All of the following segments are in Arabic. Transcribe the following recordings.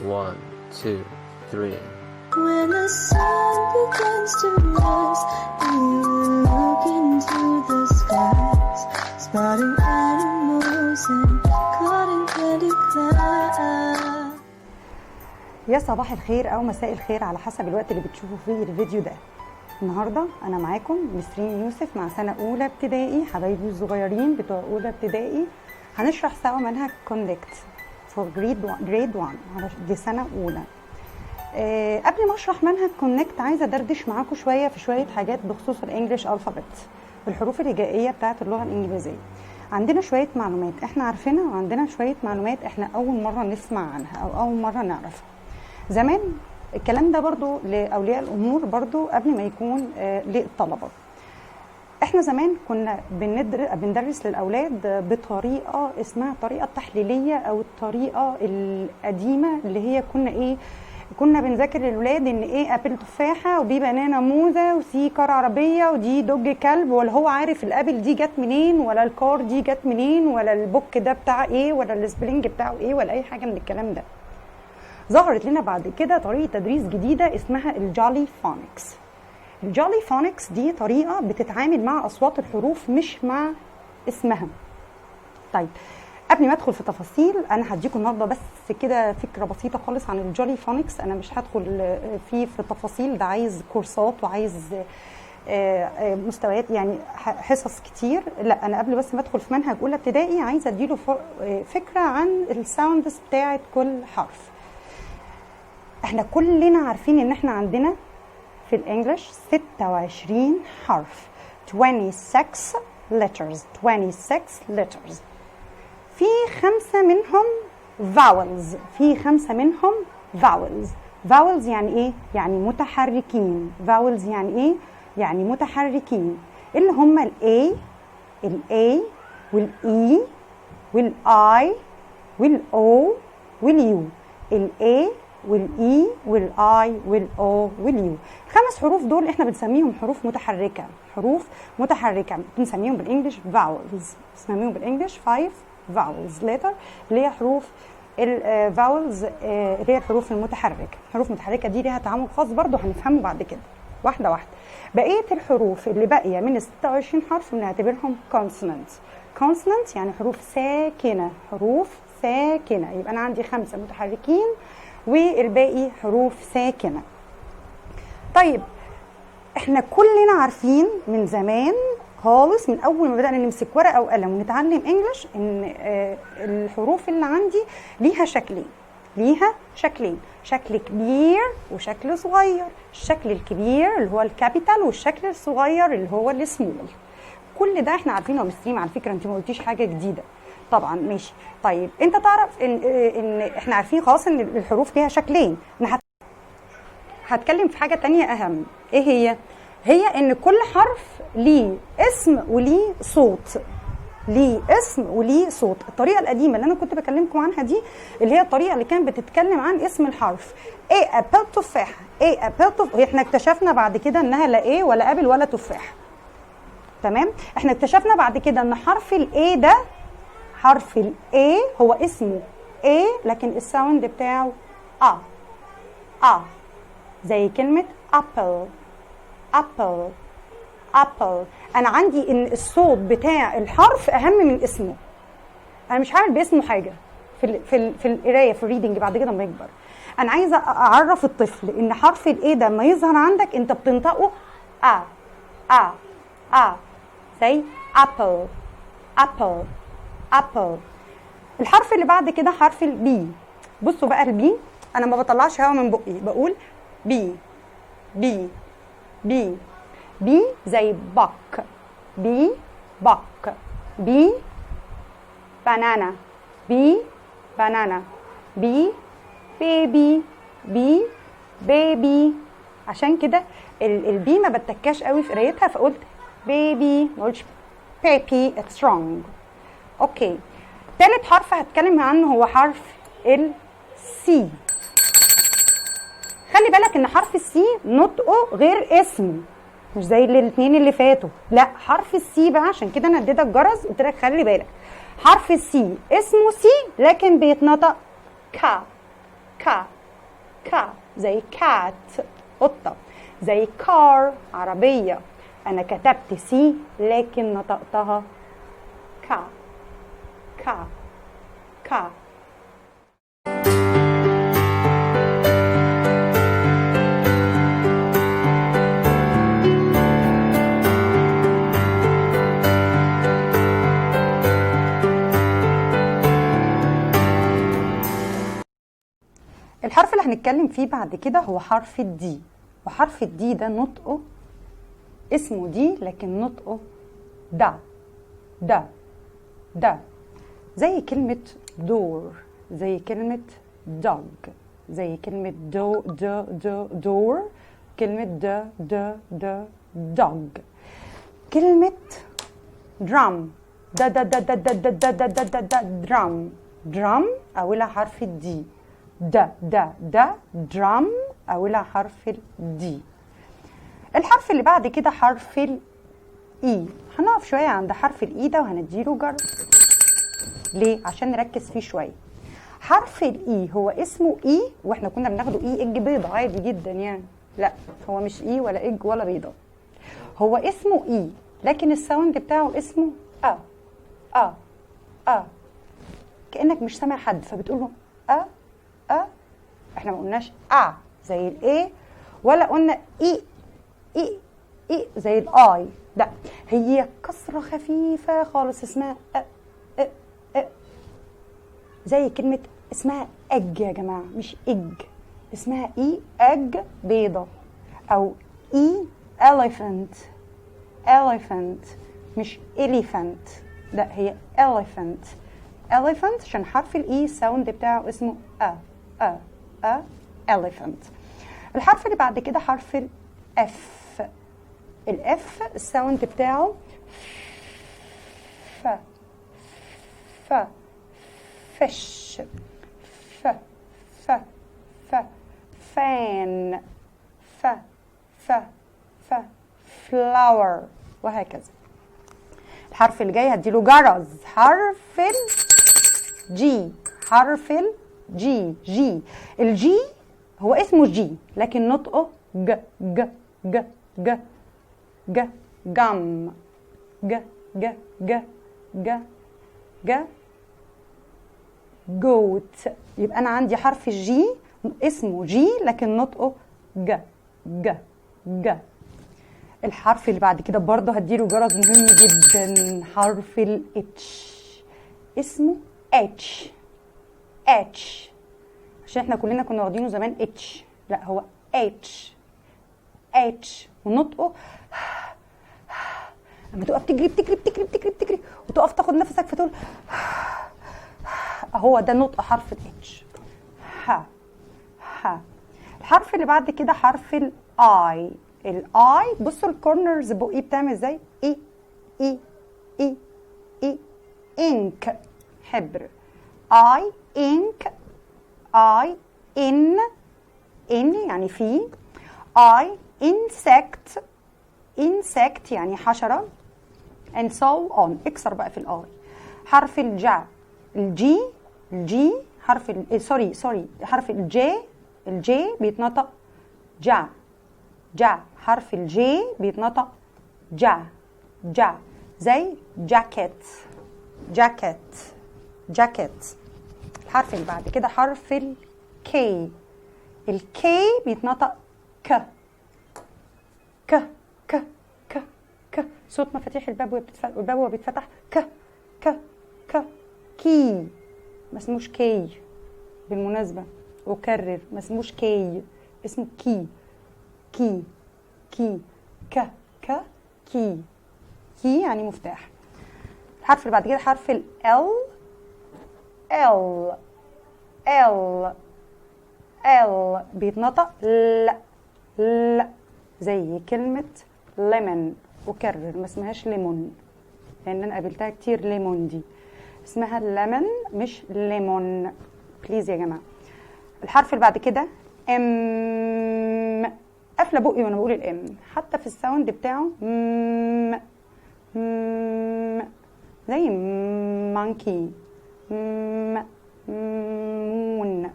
1, 2, 3. When the sun begins to rise, we will look into the skies, spotting animals and cutting candy clouds. يا صباح الخير او مساء الخير على حسب الوقت اللي بتشوفوا فيه الفيديو ده. النهارده انا معاكم نسرين يوسف مع سنه اولى ابتدائي، حبايبي الصغيرين بتوع اولى ابتدائي. هنشرح سوا منهج كونكت فور جريد 1 دي سنه اولى. قبل ما اشرح منهج كونكت عايزه ادردش معاكم شويه في شويه حاجات بخصوص الانجليش الفابت، الحروف الهجائيه بتاعه اللغه الانجليزيه. عندنا شويه معلومات احنا عارفينها، وعندنا شويه معلومات احنا اول مره نسمع عنها او اول مره نعرفها. زمان الكلام ده برضو لاولياء الامور برضو قبل ما يكون للطلبه. احنا زمان كنا بندرس للاولاد بطريقه اسمها الطريقه التحليليه او الطريقه القديمه، اللي هي كنا بنذاكر للاولاد ان ايه ابل تفاحه، وبي بنانا موزه، وسي كار عربيه، ودي دوج كلب، ولا هو عارف الابل دي جت منين، ولا الكار دي جت منين، ولا البوك ده بتاع ايه، ولا السبرينج بتاعه ايه، ولا اي حاجه من الكلام ده. ظهرت لنا بعد كده طريقه تدريس جديده اسمها الجولي فونكس. الجولي فونكس دي طريقه بتتعامل مع اصوات الحروف مش مع اسمها. طيب قبل ما ادخل في تفاصيل، انا هديكم النهارده بس كده فكره بسيطه خالص عن الجولي فونكس. انا مش هدخل في تفاصيل، ده عايز كورسات وعايز مستويات، يعني حصص كتير. لا، انا قبل بس ما ادخل في منهج اولى ابتدائي عايزه اديله فكره عن الساوندز بتاعه كل حرف. احنا كلنا عارفين ان احنا عندنا في الانجليش 26 حرف، 26 letters. في 5 منهم vowels. vowels يعني ايه؟ يعني متحركين. vowels يعني ايه؟ يعني متحركين، اللي هم الاي والاي والاي والاو واليو. الاي والاي والاي والاو واليو، 5 حروف دول احنا بنسميهم حروف متحركه. بنسميهم بالانجلش vowels، بنسميهم بالانجلش 5 vowels letter، اللي هي حروف الفاولز، اللي هي الحروف المتحركه. الحروف المتحركه دي ليها تعامل خاص برضو هنفهمه بعد كده واحده واحده. بقيه الحروف اللي باقيه من ال 26 حرف بنعتبرهم consonants يعني حروف ساكنه. يبقى انا عندي 5 متحركين والباقي حروف ساكنه. طيب احنا كلنا عارفين من زمان خالص، من اول ما بدأنا نمسك ورقه وقلم ونتعلم انجلش، ان الحروف اللي عندي ليها شكلين، شكل كبير وشكل صغير. الشكل الكبير اللي هو الكابيتال، والشكل الصغير اللي هو السمول. كل ده احنا عارفينه. ومستريم على فكره انت ما قلتيش حاجه جديده طبعا، ماشي. طيب انت تعرف ان احنا عارفين خلاص ان الحروف ليها شكلين. انا هتكلم في حاجه تانية اهم. ايه هي ان كل حرف ليه اسم وليه صوت. الطريقه القديمه اللي انا كنت بكلمكم عنها دي، اللي هي الطريقه اللي كانت بتتكلم عن اسم الحرف. ايه ابل تفاحه، احنا اكتشفنا بعد كده انها لا ايه ولا ابل ولا تفاحه. تمام، احنا اكتشفنا بعد كده ان حرف الاي ده، حرف الاي هو اسمه ايه، لكن الساوند بتاعه زي كلمه apple. انا عندي ان الصوت بتاع الحرف اهم من اسمه. انا مش هعمل باسمه حاجه في القرايه، في الريدنج بعد كده لما يكبر. انا عايزه اعرف الطفل ان حرف الاي ده لما يظهر عندك انت بتنطقه زي apple. الحرف اللي بعد كده حرف البي. بصوا بقى البي، انا ما بطلعش هوا من بقي، بقول بي زي بك، بي بانانا، بي بيبي. عشان كده البي ما بتكاش قوي في قرايتها، فقلت بيبي، ما قلتش بيبي. سترونج. اوكي، ثالث حرف هتكلم عنه هو حرف السي. خلي بالك ان حرف السي نطقه غير اسم، مش زي الاثنين اللي فاتوا. لا، حرف السي بقى، عشان كده انا اديتك جرس قلت لك خلي بالك. حرف السي اسمه سي لكن بيتنطق كا كا زي cat قطة. زي car عربية. أنا كتبت سي لكن نطقتها كا كا كا. الحرف اللي هنتكلم فيه بعد كده هو حرف الدي، وحرف الدي ده نطقه اسمه دي لكن نطقه دا دا دا. زي كلمة دور، زي كلمة dog، زي كلمة دور، كلمة د dog. كلمة drum دا دا دا دا دا دا دا دا دا دا drum. drum أولها حرف الدي. دا drum أولها حرف الدي. الحرف اللي بعد كده حرف الإي. هنقف شوية عند حرف الإي ده وهنديله جر. ليه؟ عشان نركز فيه شوية. حرف الإي هو اسمه إي، وإحنا كنا بناخده إي إج بيضة عادي جدا يعني. لا، هو مش إي ولا إج ولا بيضة، هو اسمه إي لكن الساوند بتاعه اسمه كأنك مش سامع حد فبتقول له احنا ما قلناش زي الاي، ولا قلنا اي زي الاي. لا، هي كسرة خفيفة خالص اسمها زي كلمة اسمها اج يا جماعة، مش اج، اسمها اي اج بيضة، او اي elephant مش elephant. لا، هي elephant عشان حرف الاي الساوند بتاعه اسمه elephant. الحرف اللي بعد كده حرف الاف. الاف الساوند بتاعه فش فان flower وهكذا. الحرف اللي جاي هديله جرس. حرف الجي. حرف الجي. الجي هو اسمه جي لكن نطقه جم جوت. يبقى انا عندي حرف الجي اسمه جي لكن نطقه ج. الحرف اللي بعد كده برضه هديله جرس مهم جدا. حرف الاتش اسمه اتش عشان احنا كلنا كنا واخدينه زمان اتش. لا، هو اتش ونطقه لما تقف تجري وتقف تاخد نفسك فتقول هو ده نطق حرف الاتش. الحرف اللي بعد كده حرف الاي. الاي بصوا الكورنرز بقي بتعمل ازاي. اي انك حبر. اي انك. اي ان يعني في. اي insect يعني حشرة and so on. اكسر بقى في الاي. حرف الجي حرف سوري حرف الجي بيتنطق جا. حرف الجي بيتنطق جا زي جاكيت. الحرف اللي بعد كده حرف الكي. الكي بيتنطق ك صوت مفاتيح الباب وهو بيتفتح ك كي. ما اسموش كي بالمناسبة، أكرر، ما اسموش كي، اسمه كي كي يعني مفتاح. الحرف اللي بعد كده حرف ال بيتنطق ل زي كلمة ليمون. أكرر، ما اسمهاش ليمون لأن أنا قابلتها كتير. ليمون دي اسمها ليمون مش ليمون، بليز يا جماعة. الحرف اللي بعد كده قافله بقي وانا بقول الام، حتى في الساوند بتاعه زي مانكي، مون.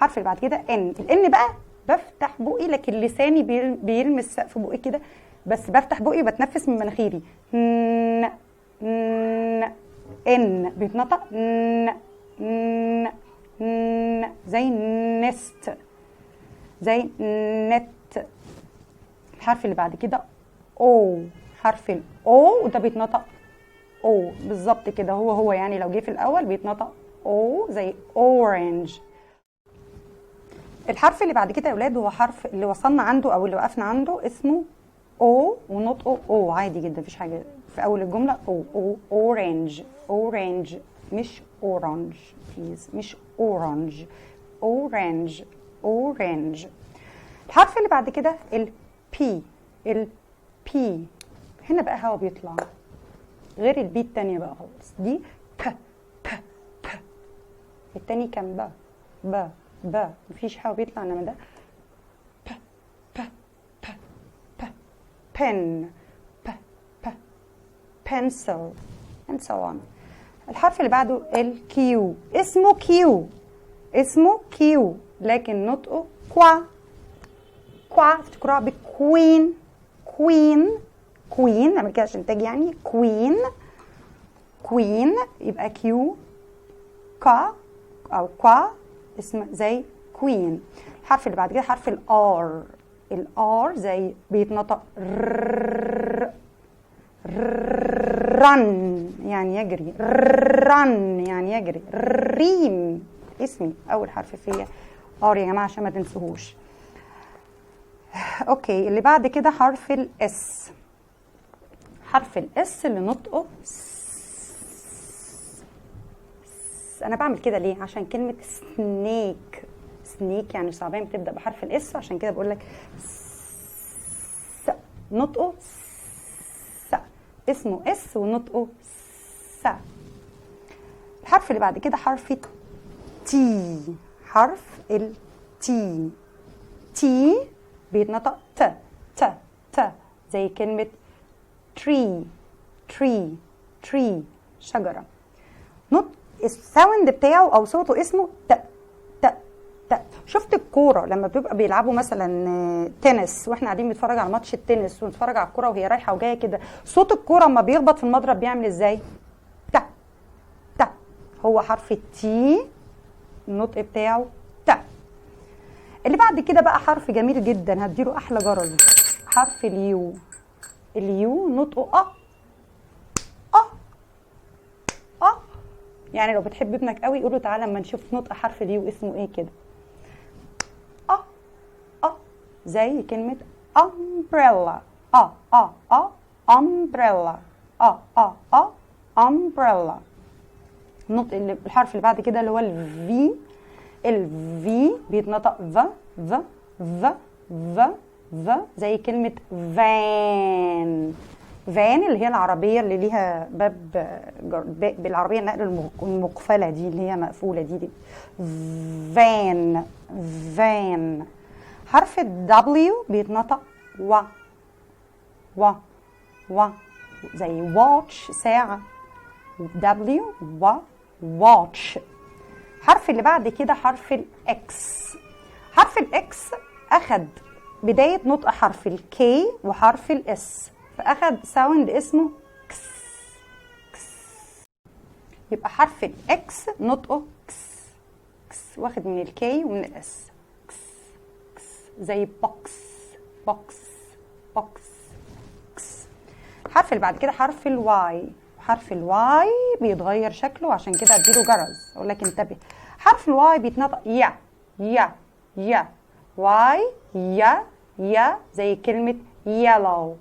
الحرف اللي بعد كده ان. الان بقى بفتح بقي لكن لساني بيلمس سقف بقي كده، بس بفتح بقي وبتنفس من مناخيري. ن ن ان بيتنطق ن ن ن زي نست، زي نت. الحرف اللي بعد كده او، حرف الاو وده بيتنطق او بالظبط كده، هو يعني لو جه في الاول بيتنطق او زي اورنج. الحرف اللي بعد كده يا اولاد هو حرف اللي وصلنا عنده او اللي وقفنا عنده، اسمه او ونطقه او عادي جدا، مفيش حاجه في اول الجمله. او اورنج، اورنج مش اورانج بليز، مش اورانج، اورنج اورنج. الحرف اللي بعد كده البي، البي هنا بقى هوا بيطلع غير البي التانية بقى خالص، دي ب ب ب، التاني كان ب ب مفيش هوا بيطلع، انما ده ب ب ب ب، pen ب ب، pencil and so on. الحرف اللي بعده الكيو، اسمه كيو، اسمه كيو لكن نطقه كوا، كوا افتكروها بكوين، كوين كوين نعمل كده عشان تاجي يعني كوين، كوين يبقى كيو كا او كوا اسم زي كوين. الحرف اللي بعد كده حرف الار، الار زي بيتنطق رن يعني يجري، رن يعني يجري، ريم اسمي اول حرف فيا ار يا جماعه عشان ما تنسوهوش. اوكي اللي بعد كده حرف الاس، حرف الاس اللي نطقه انا بعمل كده ليه؟ عشان كلمه سنيك، سنيك يعني صعبان بتبدا بحرف الاس، عشان كده بقول لك نطقه س، اسمه اس ونطقه س. الحرف اللي بعد كده حرف تي، حرف التي، تي بيتنطق ت ت ت زي كلمة tree tree tree شجرة. نطق الساوند بتاعه أو صوته اسمه ت ت ت. شفت الكورة لما بيبقى بيلعبوا مثلا تنس واحنا قاعدين بنتفرج على ماتش التنس ونتفرج على الكورة وهي رايحة وجاية كده، صوت الكورة لما بيخبط في المضرب بيعمل ازاي؟ ت ت. هو حرف التي النطق بتاعه ت. اللي بعد كده بقى حرف جميل جدا هديله احلى جرس، حرف اليو، اليو نطقه يعني لو بتحب ابنك قوي قوله تعالى اما نشوف نطق حرف اليو اسمه ايه كده. زي كلمه umbrella، umbrella، umbrella. النطق اللي الحرف اللي بعد كده اللي هو الفي، الفي بيتنطق ف زي كلمة فان، فان اللي هي العربية اللي ليها باب بالعربية النقل المقفلة دي اللي هي مقفولة دي فان فان. حرف الدبليو بيتنطق و زي واتش ساعة، دبليو واتش. حرف اللي بعد كده حرف الاكس، حرف الاكس اخد بداية نطق حرف الكي وحرف الاس فاخد ساوند اسمه كس كس، يبقى حرف الاكس نطقه كس كس واخد من الكي ومن الاس كس كس زي بوكس بوكس بوكس كس. الحرف اللي بعد كده حرف الواي، حرف الواي بيتغير شكله عشان كده اديله جرس اقول لك انتبه. حرف الواي بيتنطق يا واي يا زي كلمة yellow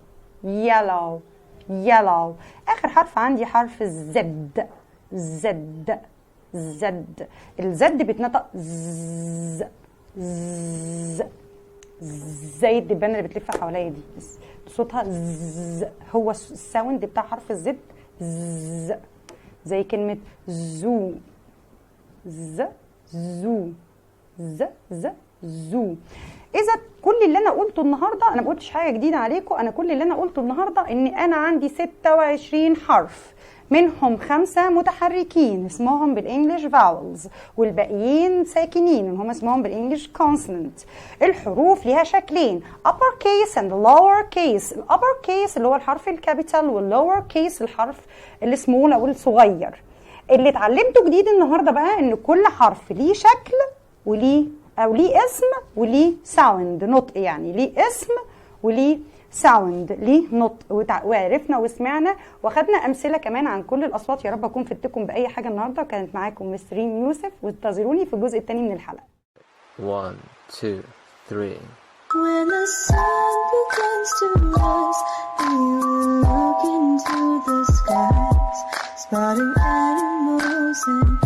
yellow yellow. اخر حرف عندي حرف الزد، زد زد، الزد بيتنطق ز زي الدبانة اللي بتلف حواليا دي صوتها ز، هو الساوند بتاع حرف الزد ز زي كلمة زو زو. اذا كل اللي انا قلته النهارده انا ما قلتش حاجه جديده عليكم، انا كل اللي انا قلته النهارده ان انا عندي 26 حرف منهم 5 متحركين اسمهم بالانجلش vowels، والباقيين ساكنين اللي هم اسمهم بالانجلش consonant. الحروف ليها شكلين upper case and lower case. الupper case اللي هو الحرف الكابيتال، والlower case الحرف السمول او الصغير. اللي اتعلمته جديد النهارده بقى ان كل حرف ليه شكل وليه او ليه اسم وليه ساوند نطق، يعني ليه اسم وليه ساوند، ليه نطق. وعرفنا وسمعنا واخدنا امثله كمان عن كل الاصوات. يا رب اكون فدتكم باي حاجه النهارده. كانت معاكم مس ريم يوسف، وانتظروني في الجزء الثاني من الحلقه. 1 2 3 When the sun begins to rise and you look into the skies, spotting animals and